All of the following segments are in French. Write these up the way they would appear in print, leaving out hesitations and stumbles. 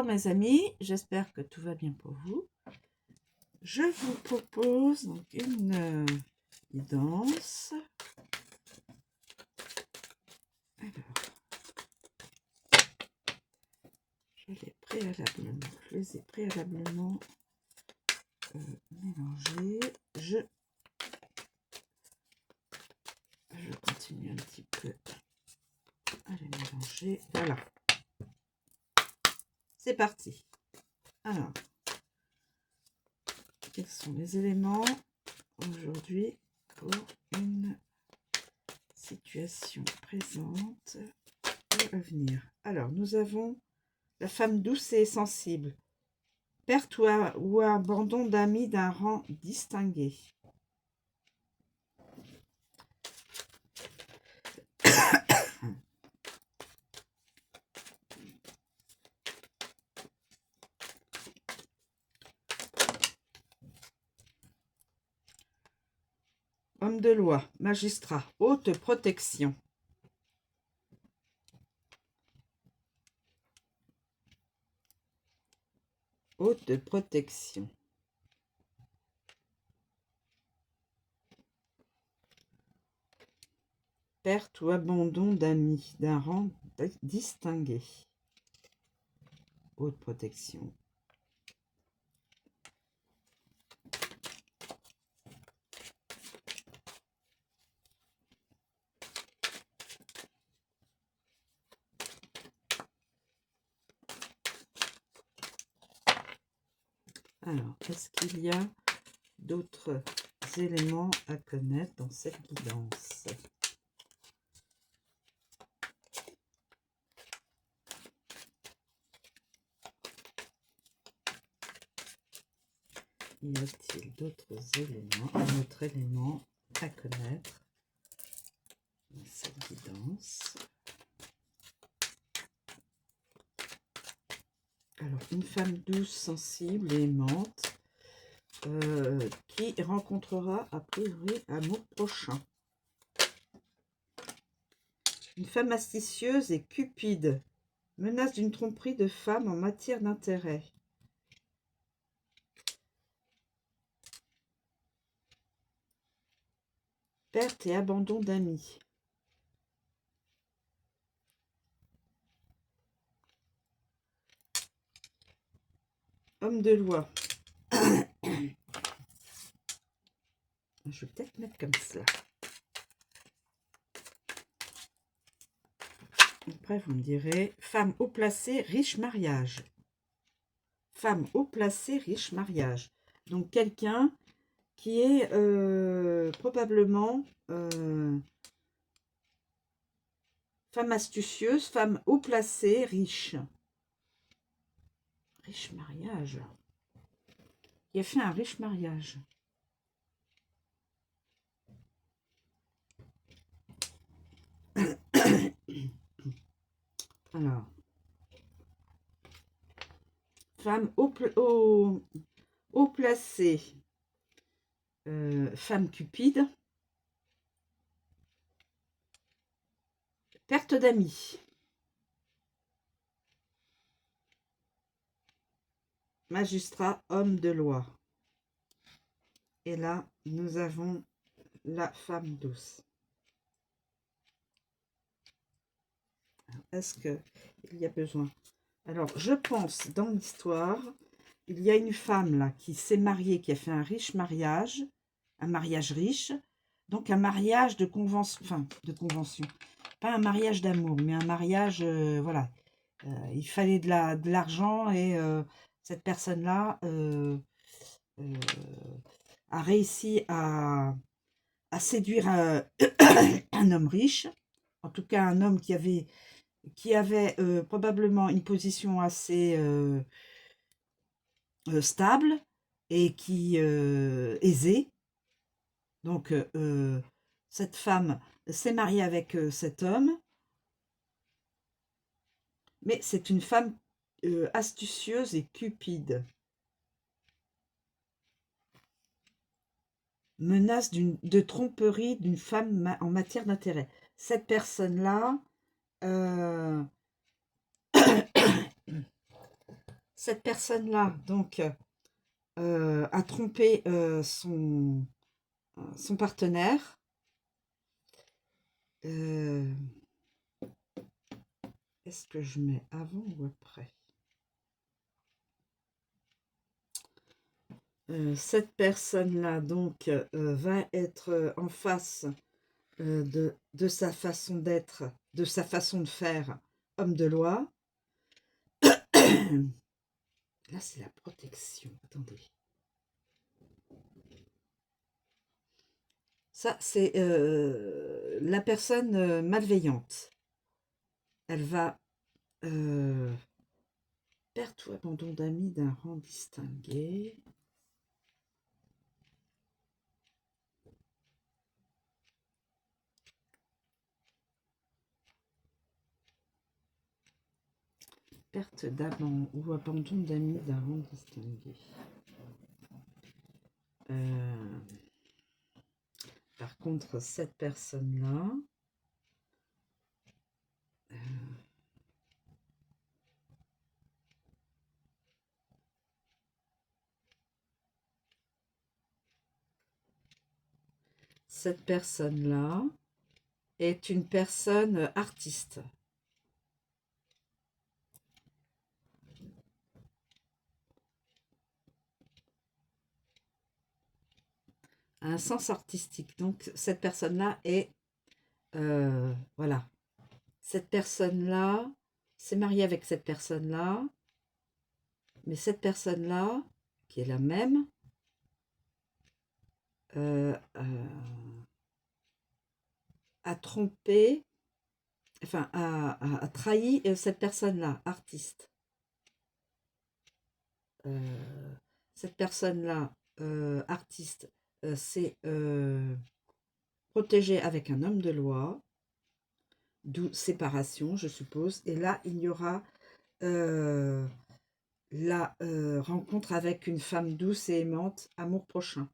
mes amis, j'espère que tout va bien pour vous. Je vous propose donc une guidance. Alors, je les ai préalablement mélangés. Je continue un petit peu à les mélanger. Voilà. C'est parti. Alors, quels sont les éléments aujourd'hui pour une situation présente et à venir? Alors, nous avons la femme douce et sensible. Perte ou abandon d'amis d'un rang distingué. Homme de loi, magistrat, haute protection. Haute protection. Perte ou abandon d'amis d'un rang distingué. Haute protection. Alors, est-ce qu'il y a d'autres éléments à connaître dans cette guidance? Y a-t-il d'autres éléments, un autre élément à connaître dans cette guidance? Alors, une femme douce, sensible et aimante qui rencontrera a priori amour prochain. Une femme astucieuse et cupide, menace d'une tromperie de femme en matière d'intérêt. Perte et abandon d'amis. Homme de loi. Je vais peut-être mettre comme ça. Après, vous me direz, femme haut placée, riche mariage. Femme haut placée, riche mariage. Donc, quelqu'un qui est probablement femme astucieuse, femme haut placée, riche. Riche mariage. Qui a fait un riche mariage. Alors, femme haut placée, femme cupide, perte d'amis, magistrat, homme de loi. Et là, nous avons la femme douce. Est-ce qu'il y a besoin? Alors, je pense, dans l'histoire, il y a une femme là qui s'est mariée, qui a fait un riche mariage, un mariage riche, donc un mariage de convention, enfin, de convention. Pas un mariage d'amour, mais un mariage, voilà. Il fallait de l'argent et cette personne-là a réussi à séduire un homme riche, en tout cas un homme qui avait probablement une position assez stable et qui aisée. Donc, cette femme s'est mariée avec cet homme, mais c'est une femme astucieuse et cupide. Menace de tromperie d'une femme en matière d'intérêt. Cette personne-là Cette personne-là, donc, a trompé son partenaire. Est-ce que je mets avant ou après? Cette personne-là, donc, va être en face de sa façon d'être, de sa façon de faire, homme de loi. Là, c'est la protection. Attendez. Ça, c'est la personne malveillante. Elle va perte ou abandon d'amis d'un rang distingué. Perte d'abandon ou abandon d'amis d'un rang distingué. Par contre, cette personne-là, est une personne artiste. Un sens artistique. Donc, cette personne-là est... voilà. Cette personne-là s'est mariée avec cette personne-là. Mais cette personne-là, qui est la même, a trompé, enfin, a trahi cette personne-là, artiste. Cette personne-là, artiste, s'est protégée avec un homme de loi, d'où séparation, je suppose. Et là, il y aura la rencontre avec une femme douce et aimante, amour prochain.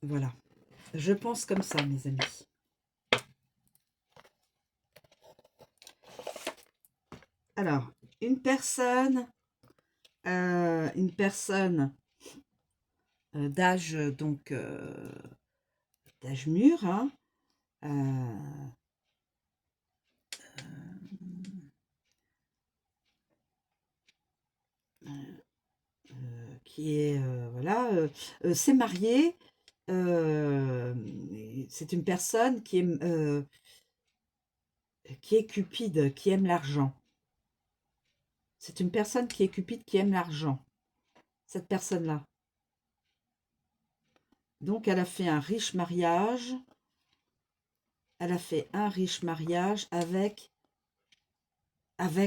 Voilà. Je pense comme ça, mes amis. Alors, une personne d'âge, donc, d'âge mûr, hein, qui est, voilà, s'est mariée. C'est une personne qui est cupide, qui aime l'argent. C'est une personne qui est cupide, qui aime l'argent. Cette personne-là. Donc, elle a fait un riche mariage. Elle a fait un riche mariage avec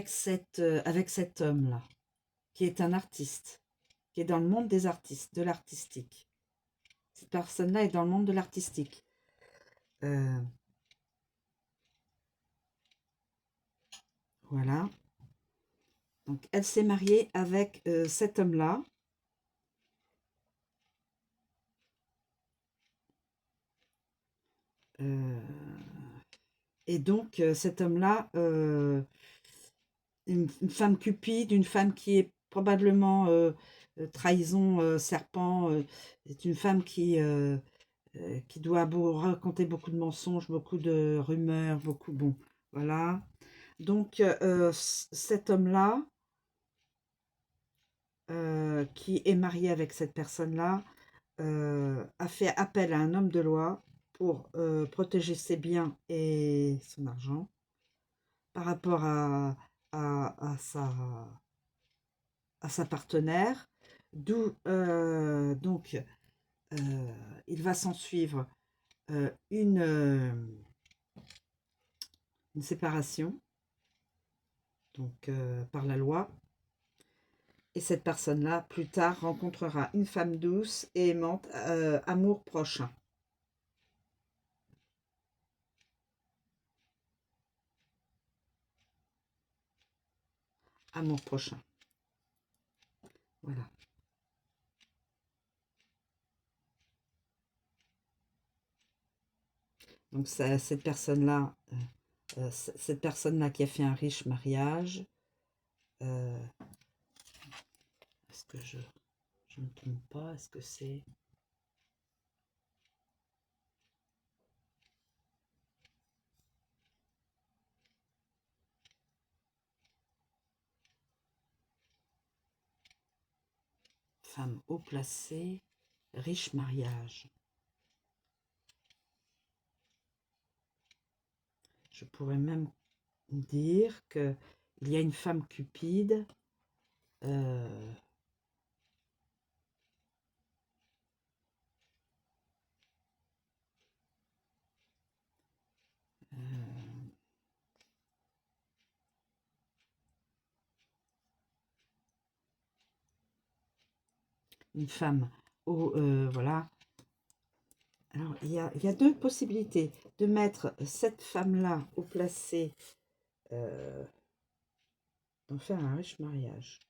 cet homme-là, qui est un artiste, qui est dans le monde des artistes, de l'artistique. Cette personne-là est dans le monde de l'artistique. Voilà. Donc, elle s'est mariée avec cet homme-là. Et donc, cet homme-là, une femme cupide, une femme qui est probablement trahison, serpent, c'est une femme qui doit raconter beaucoup de mensonges, beaucoup de rumeurs, beaucoup, bon, voilà. Donc, cet homme-là, qui est marié avec cette personne-là, a fait appel à un homme de loi pour protéger ses biens et son argent par rapport à sa partenaire, d'où donc il va s'en suivre une séparation, donc par la loi. Et cette personne-là, plus tard, rencontrera une femme douce et aimante, amour prochain. Amour prochain. Voilà. Donc cette personne-là, qui a fait un riche mariage, est-ce que je ne me trompe pas? Est-ce que c'est... Femme haut placée, riche mariage. Je pourrais même dire que il y a une femme cupide euh, une femme voilà. Alors il y a deux possibilités de mettre cette femme-là au placé, d'en faire un riche mariage,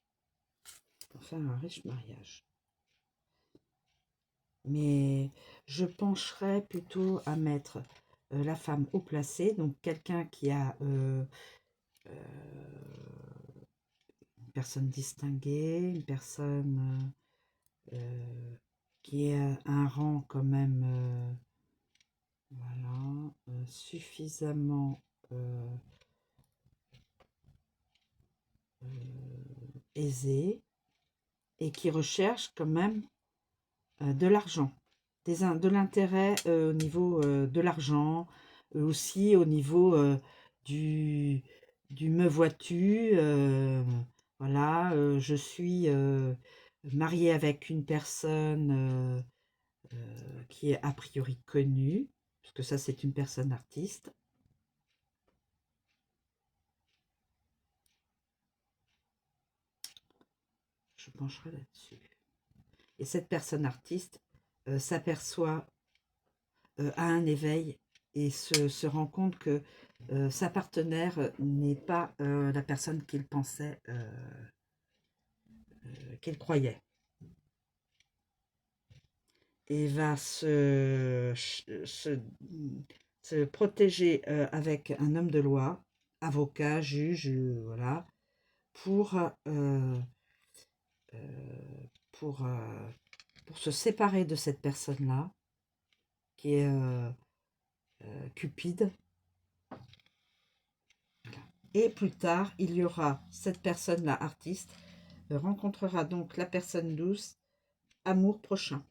mais je pencherais plutôt à mettre la femme au placé, donc quelqu'un qui a une personne distinguée, une personne qui est un rang quand même, voilà, suffisamment aisé, et qui recherche quand même de l'argent, de l'intérêt au niveau de l'argent, aussi au niveau du me vois-tu, voilà, je suis mariée avec une personne qui est a priori connue, parce que ça c'est une personne artiste. Je pencherai là-dessus. Et cette personne artiste s'aperçoit à un éveil et se rend compte que sa partenaire n'est pas la personne qu'il pensait, qu'il croyait. Et va se protéger avec un homme de loi, avocat, juge, voilà, pour, euh, euh, pour, euh, pour se séparer de cette personne-là, qui est cupide. Et plus tard, il y aura cette personne-là, artiste, rencontrera donc la personne douce, amour prochain.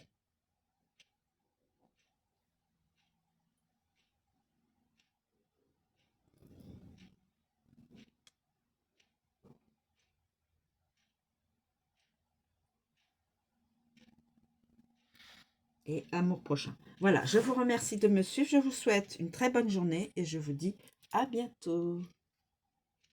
Et amour prochain. Voilà, je vous remercie de me suivre, je vous souhaite une très bonne journée et je vous dis à bientôt.